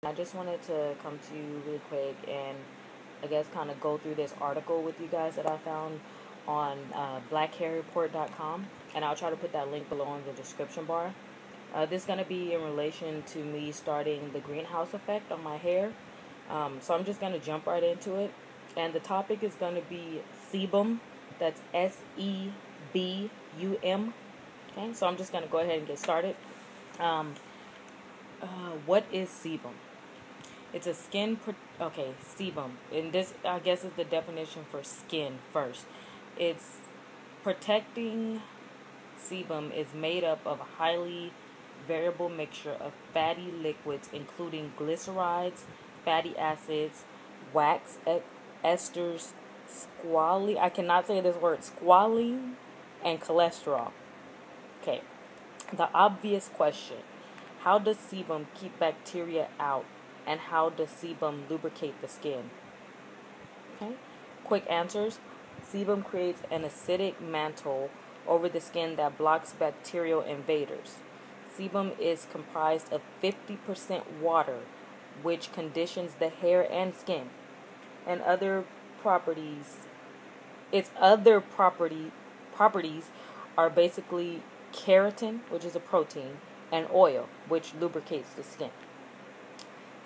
I just wanted to come to you really quick and I guess kind of go through this article with you guys that I found on blackhairreport.com, and I'll try to put that link below in the description bar. This is going to be in relation to me starting the greenhouse effect on my hair. So I'm just going to jump right into it. And the topic is going to be sebum. That's Sebum. Okay, so I'm just going to go ahead and get started. What is sebum? It's a sebum. And this, I guess, is the definition for skin first. It's protecting sebum is made up of a highly variable mixture of fatty liquids, including glycerides, fatty acids, wax, esters, squalene. I cannot say this word, squalene, and cholesterol. Okay. The obvious question: how does sebum keep bacteria out? And how does sebum lubricate the skin? Okay. Quick answers. Sebum creates an acidic mantle over the skin that blocks bacterial invaders. Sebum is comprised of 50% water, which conditions the hair and skin. And its other properties are basically keratin, which is a protein, and oil, which lubricates the skin.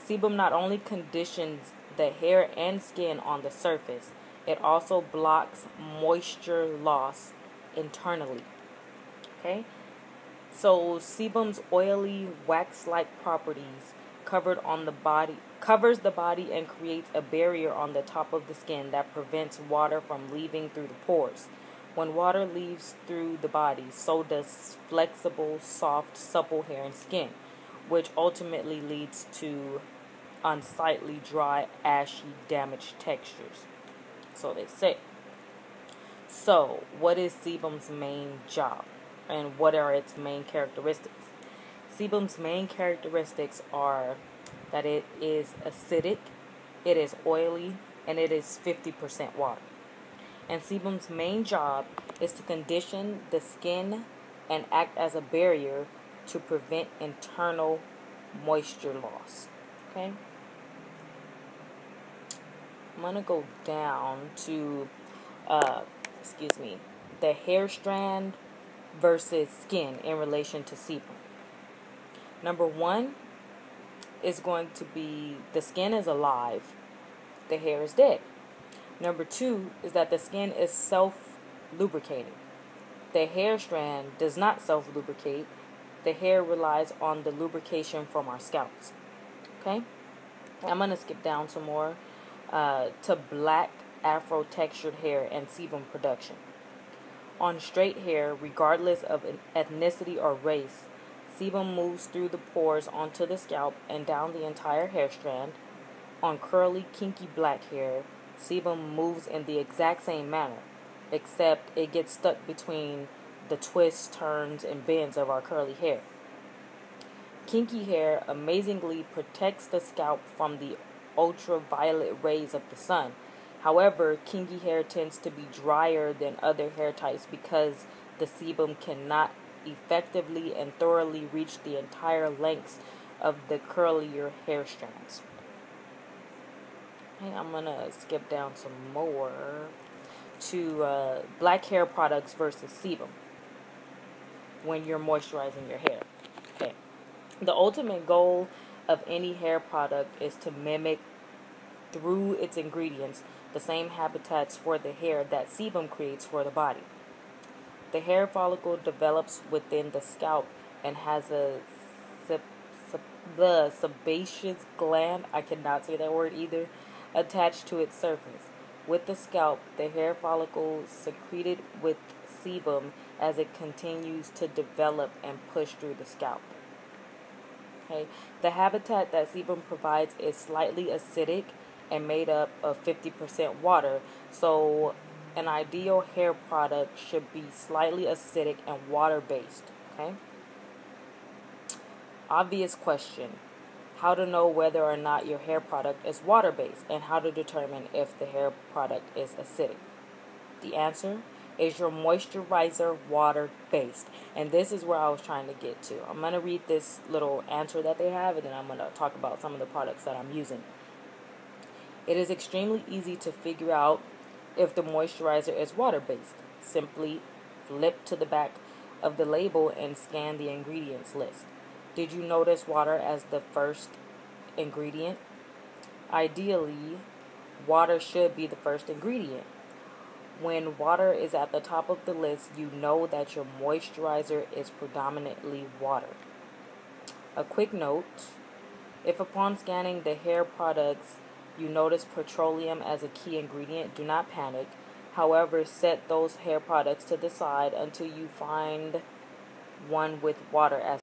Sebum not only conditions the hair and skin on the surface, it also blocks moisture loss internally. Okay? So sebum's oily wax-like properties covers the body and creates a barrier on the top of the skin that prevents water from leaving through the pores. When water leaves through the body, so does flexible, soft, supple hair and skin, which ultimately leads to unsightly, dry, ashy, damaged textures. So they say. So, what is sebum's main job? And what are its main characteristics? Sebum's main characteristics are that it is acidic, it is oily, and it is 50% water. And sebum's main job is to condition the skin and act as a barrier to prevent internal moisture loss. Okay? I'm going to go down to, the hair strand versus skin in relation to sebum. Number one is going to be the skin is alive, the hair is dead. Number two is that the skin is self-lubricating. The hair strand does not self-lubricate. The hair relies on the lubrication from our scalps. Okay? I'm going to skip down some more to black afro-textured hair and sebum production. On straight hair, regardless of ethnicity or race, sebum moves through the pores onto the scalp and down the entire hair strand. On curly, kinky black hair, sebum moves in the exact same manner, except it gets stuck between the twists, turns, and bends of our curly hair. Kinky hair amazingly protects the scalp from the ultraviolet rays of the sun. However, kinky hair tends to be drier than other hair types because the sebum cannot effectively and thoroughly reach the entire length of the curlier hair strands. Okay, I'm going to skip down some more to black hair products versus sebum when you're moisturizing your hair. Okay. The ultimate goal of any hair product is to mimic, through its ingredients, the same habitats for the hair that sebum creates for the body. The hair follicle develops within the scalp and has a sebaceous gland, I cannot say that word either, attached to its surface. With the scalp, the hair follicle secreted with sebum as it continues to develop and push through the scalp. Okay. The habitat that sebum provides is slightly acidic and made up of 50% water. So an ideal hair product should be slightly acidic and water-based. Okay. Obvious question: how to know whether or not your hair product is water-based, and how to determine if the hair product is acidic? The answer: Is your moisturizer water-based? And this is where I was trying to get to. I'm going to read this little answer that they have, and then I'm going to talk about some of the products that I'm using. It is extremely easy to figure out if the moisturizer is water-based. Simply flip to the back of the label and scan the ingredients list. Did you notice water as the first ingredient? Ideally, water should be the first ingredient. When water is at the top of the list, you know that your moisturizer is predominantly water. A quick note, if upon scanning the hair products you notice petroleum as a key ingredient, do not panic. However, set those hair products to the side until you find one with water as